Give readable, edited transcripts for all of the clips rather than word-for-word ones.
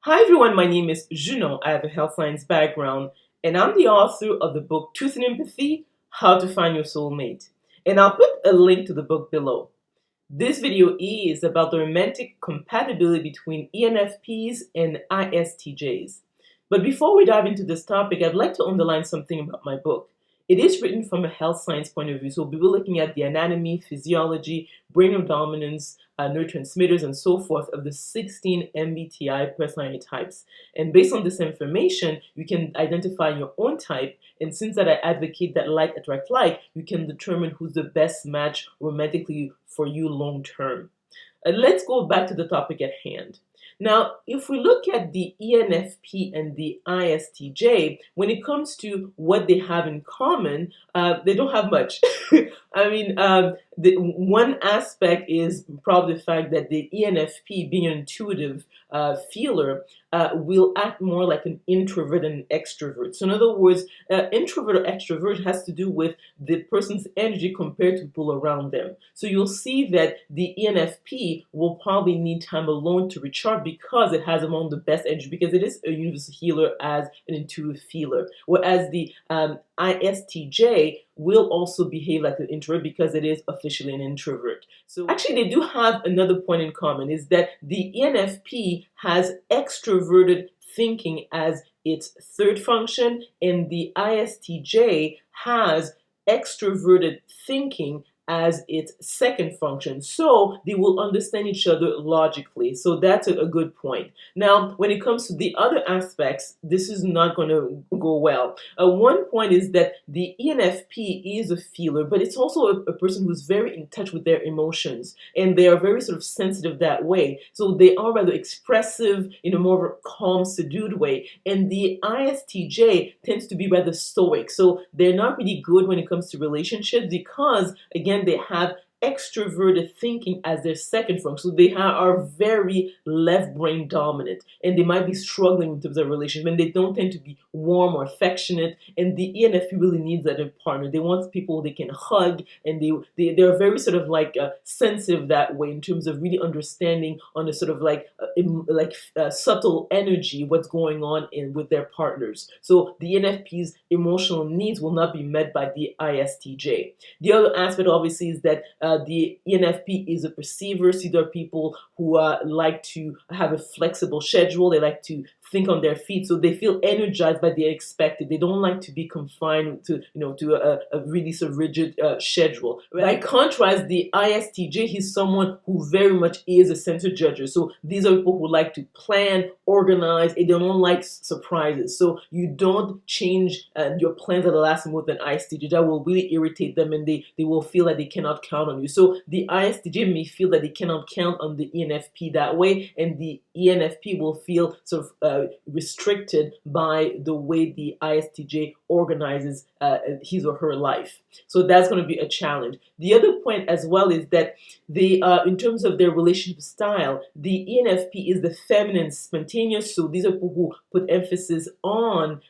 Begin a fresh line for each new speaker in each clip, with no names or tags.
Hi everyone, my name is Junon. I have a health science background and I'm the author of the book Truth and Empathy, How to Find Your Soulmate. And I'll put a link to the book below. This video is about the romantic compatibility between ENFPs and ISTJs. But before we dive into this topic, I'd like to underline something about my book. It is written from a health science point of view, so we'll be looking at the anatomy, physiology, brain of dominance, neurotransmitters, and so forth of the 16 MBTI personality types. And based on this information, you can identify your own type, and since that I advocate that like attract like, you can determine who's the best match romantically for you long term. Let's go back to the topic at hand. Now, if we look at the ENFP and the ISTJ, when it comes to what they have in common, they don't have much. I mean, the one aspect is probably the fact that the ENFP, being an intuitive feeler, will act more like an introvert than an extrovert. So in other words, introvert or extrovert has to do with the person's energy compared to people around them. So you'll see that the ENFP will probably need time alone to recharge because it has among the best energy, because it is a universal healer as an intuitive feeler. Whereas the ISTJ will also behave like an introvert because it is officially an introvert. So actually they do have another point in common, is that the ENFP has extroverted thinking as its third function, and the ISTJ has extroverted thinking as its second function. So they will understand each other logically. So that's a good point. Now, when it comes to the other aspects, this is not going to go well. One point is that the ENFP is a feeler, but it's also a person who's very in touch with their emotions, and they are very sort of sensitive that way. So they are rather expressive in a more calm, subdued way. And the ISTJ tends to be rather stoic. So they're not really good when it comes to relationships because, again, they have extroverted thinking as their second function. So they are very left brain dominant, and they might be struggling in terms of relationship, and they don't tend to be warm or affectionate. And the ENFP really needs that in partner. They want people they can hug, and they're very sort of like sensitive that way in terms of really understanding on a sort of like subtle energy what's going on with their partners. So the ENFP's emotional needs will not be met by the ISTJ. The other aspect obviously is that the ENFP is a perceiver. See, there are people who like to have a flexible schedule. They like to think on their feet, so they feel energized by the unexpected. They don't like to be confined to a really sort of rigid schedule. By contrast, the ISTJ, he's someone who very much is a center judger. So these are people who like to plan, organize, and they don't like surprises. So you don't change your plans at the last minute with an ISTJ. That will really irritate them, and they will feel that they cannot count on you. So the ISTJ may feel that they cannot count on the ENFP that way, and the ENFP will feel sort of restricted by the way the ISTJ organizes his or her life. So that's going to be a challenge. The other point as well is that they, in terms of their relationship style, the ENFP is the feminine, spontaneous. So these are people who put emphasis on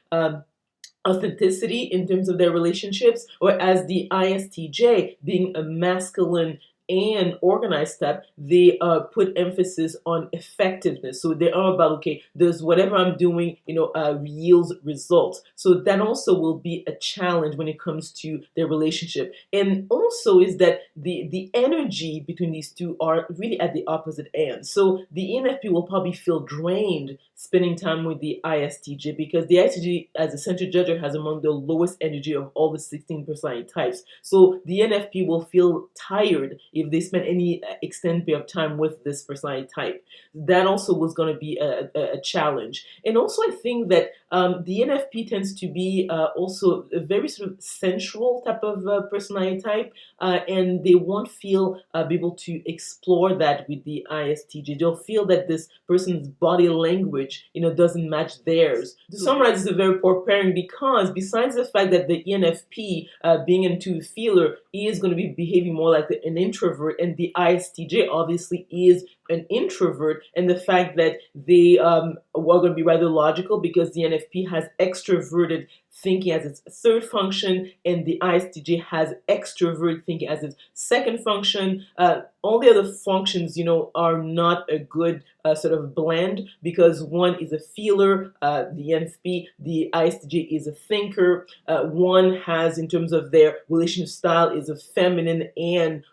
authenticity in terms of their relationships, whereas the ISTJ, being a masculine and organized type, they put emphasis on effectiveness. So they are about, okay, does whatever I'm doing, yields results. So that also will be a challenge when it comes to their relationship. And also is that the energy between these two are really at the opposite end. So the ENFP will probably feel drained spending time with the ISTJ because the ISTJ as a center judger has among the lowest energy of all the 16 personality types. So the ENFP will feel tired if they spend any extended period of time with this personality type. That also was going to be a challenge. And also I think that the ENFP tends to be also a very sort of sensual type of personality type, and they won't feel be able to explore that with the ISTJ. They'll feel that this person's body language doesn't match theirs. To summarize, it's a very poor pairing because besides the fact that the ENFP, being into feeler, is going to be behaving more like an introvert, and the ISTJ obviously is an introvert, and the fact that they are going to be rather logical because the NFP has extroverted thinking as its third function, and the ISTJ has extrovert thinking as its second function. All the other functions, are not a good sort of blend because one is a feeler, the NFP, the ISTJ is a thinker. One has, in terms of their relationship style, is a feminine and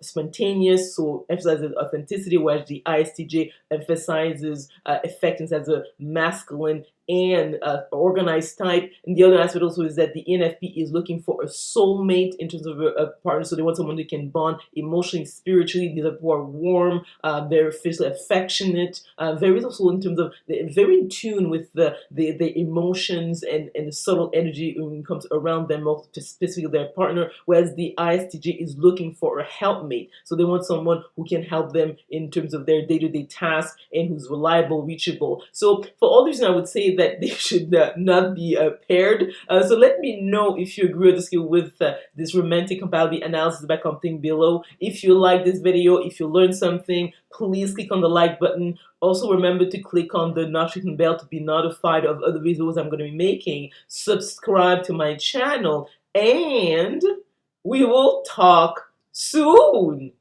spontaneous, so emphasizes authenticity, whereas the ISTJ emphasizes effectiveness as a masculine and organized type. And the other aspect also is that the ENFP is looking for a soulmate in terms of a partner, so they want someone who can bond emotionally, spiritually. These are who are warm, very physically affectionate, very also in terms of very in tune with the emotions and the subtle energy when it comes around them, specifically their partner, whereas the ISTJ is looking for a helpmate, so they want someone who can help them in terms of their day-to-day tasks and who's reliable, reachable. So for all these reasons, I would say that they should not be paired. So let me know if you agree with this skill with this romantic compatibility analysis by commenting below. If you like this video, if you learned something, please click on the like button. Also remember to click on the notification bell to be notified of other videos I'm going to be making. Subscribe to my channel, and we will talk soon.